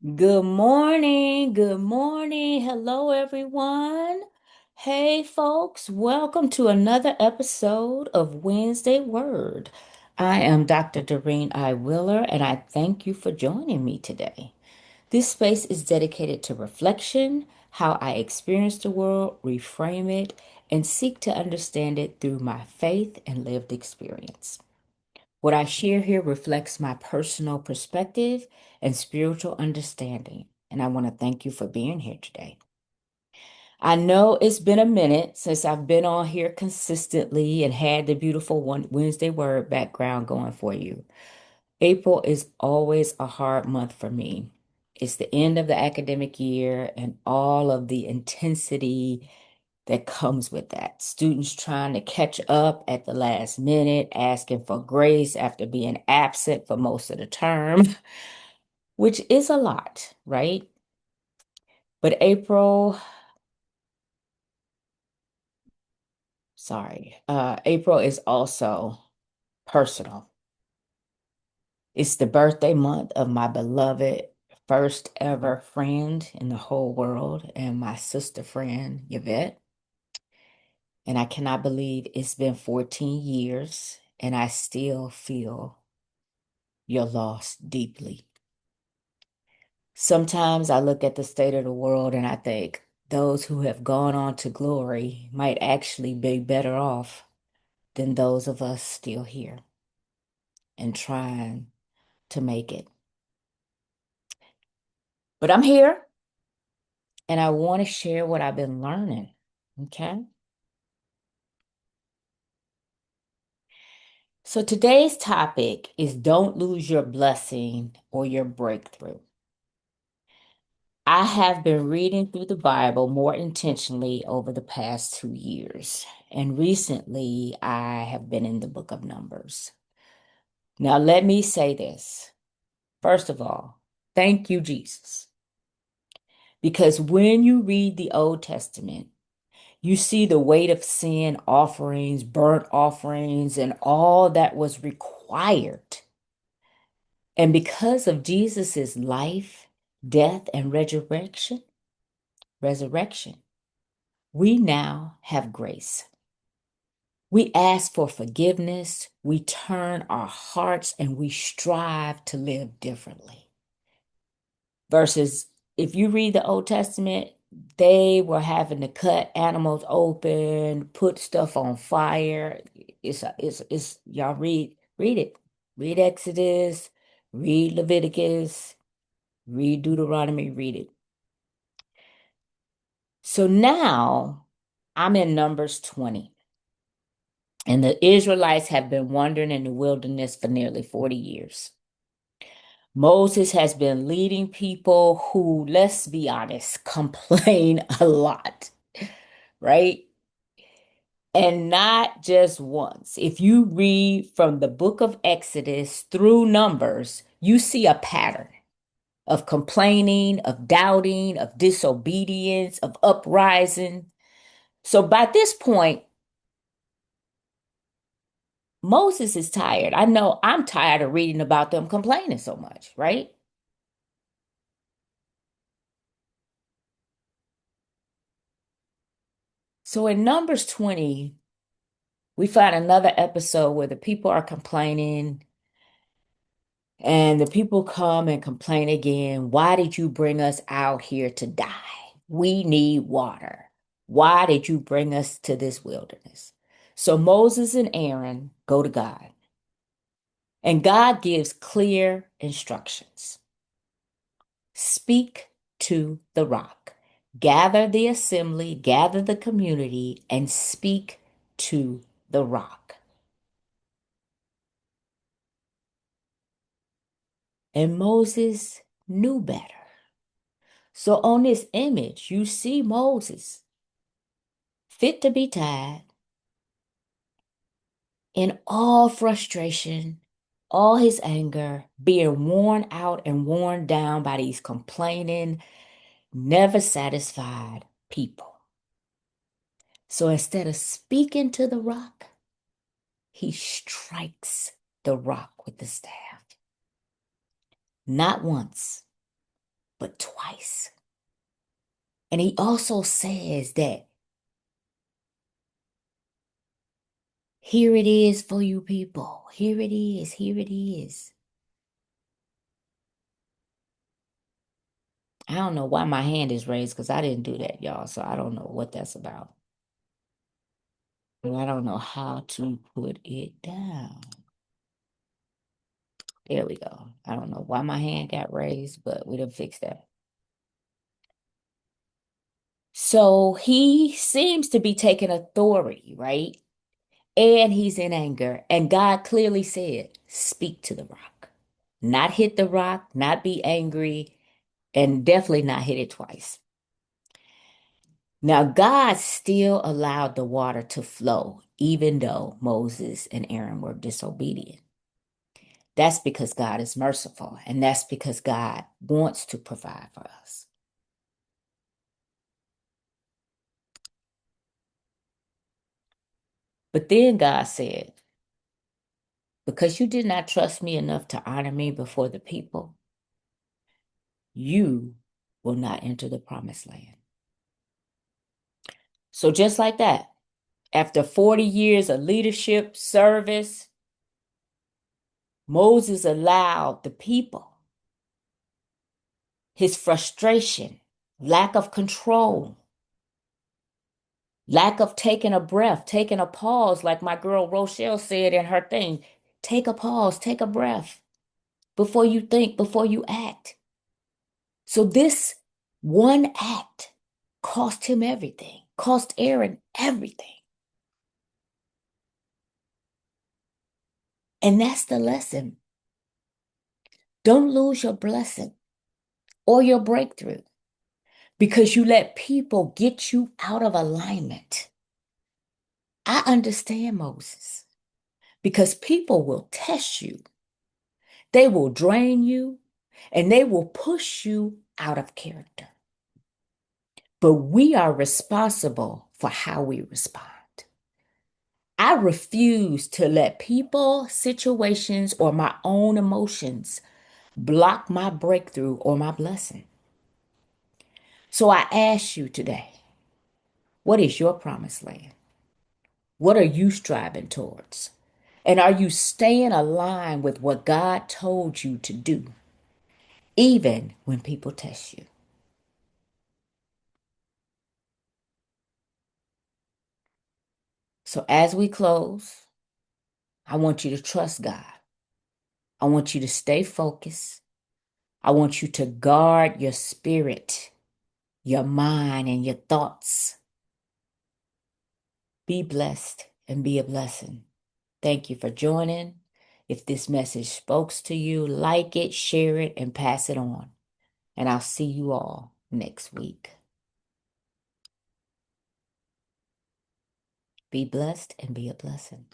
Good morning. Good morning. Hello, everyone. Hey, folks. Welcome to another episode of Wednesday Word. I am Dr. Doreen I. Willer, and I thank you for joining me today. This space is dedicated to reflection, how I experience the world, reframe it, and seek to understand it through my faith and lived experience. What I share here reflects my personal perspective and spiritual understanding, and I want to thank you for being here today. I know it's been a minute since I've been on here consistently and had the beautiful Wednesday Word background going for you. April is always a hard month for me. It's the end of the academic year and all of the intensity that comes with that. Students trying to catch up at the last minute, asking for grace after being absent for most of the term, which is a lot, right? But April is also personal. It's the birthday month of my beloved first ever friend in the whole world and my sister friend, Yvette. And I cannot believe it's been 14 years and I still feel your loss deeply. Sometimes I look at the state of the world and I think those who have gone on to glory might actually be better off than those of us still here and trying to make it. But I'm here and I want to share what I've been learning. Okay. So today's topic is don't lose your blessing or your breakthrough. I have been reading through the Bible more intentionally over the past 2 years, and recently I have been in the book of Numbers. Now, let me say this. First of all, thank you, Jesus. Because when you read the Old Testament, you see the weight of sin offerings, burnt offerings, and all that was required. And because of Jesus's life, death, and resurrection, we now have grace. We ask for forgiveness, we turn our hearts, and we strive to live differently. Versus if you read the Old Testament, they were having to cut animals open, put stuff on fire. It's y'all read it. Read Exodus, read Leviticus, read Deuteronomy, read it. So now I'm in Numbers 20. And the Israelites have been wandering in the wilderness for nearly 40 years. Moses has been leading people who, let's be honest, complain a lot, right? And not just once. If you read from the book of Exodus through Numbers, you see a pattern of complaining, of doubting, of disobedience, of uprising. So by this point, Moses is tired. I know I'm tired of reading about them complaining so much, right? So in Numbers 20, we find another episode where the people are complaining and the people come and complain again. Why did you bring us out here to die? We need water. Why did you bring us to this wilderness? So Moses and Aaron go to God, and God gives clear instructions. Speak to the rock. Gather the assembly, gather the community, and speak to the rock. And Moses knew better. So on this image, you see Moses fit to be tied in all frustration, all his anger, being worn out and worn down by these complaining, never satisfied people. So instead of speaking to the rock, he strikes the rock with the staff. Not once, but twice. And he also says that here it is for you people. Here it is. Here it is. I don't know why my hand is raised because I didn't do that, y'all. So I don't know what that's about. And I don't know how to put it down. There we go. I don't know why my hand got raised, but we done fixed that. So he seems to be taking authority, right? And he's in anger. And God clearly said, speak to the rock. Not hit the rock, not be angry, and definitely not hit it twice. Now, God still allowed the water to flow, even though Moses and Aaron were disobedient. That's because God is merciful, and that's because God wants to provide for us. But then God said, because you did not trust me enough to honor me before the people, you will not enter the promised land. So just like that, after 40 years of leadership, service, Moses allowed the people his frustration, lack of control, lack of taking a breath, taking a pause, like my girl Rochelle said in her thing. Take a pause, take a breath before you think, before you act. So this one act cost him everything, cost Aaron everything. And that's the lesson. Don't lose your blessing or your breakthrough because you let people get you out of alignment. I understand Moses because people will test you, they will drain you, and they will push you out of character. But we are responsible for how we respond. I refuse to let people, situations, or my own emotions block my breakthrough or my blessing. So I ask you today, what is your promised land? What are you striving towards? And are you staying aligned with what God told you to do, even when people test you? So as we close, I want you to trust God. I want you to stay focused. I want you to guard your spirit, your mind, and your thoughts. Be blessed and be a blessing. Thank you for joining. If this message spoke to you, like it, share it, and pass it on. And I'll see you all next week. Be blessed and be a blessing.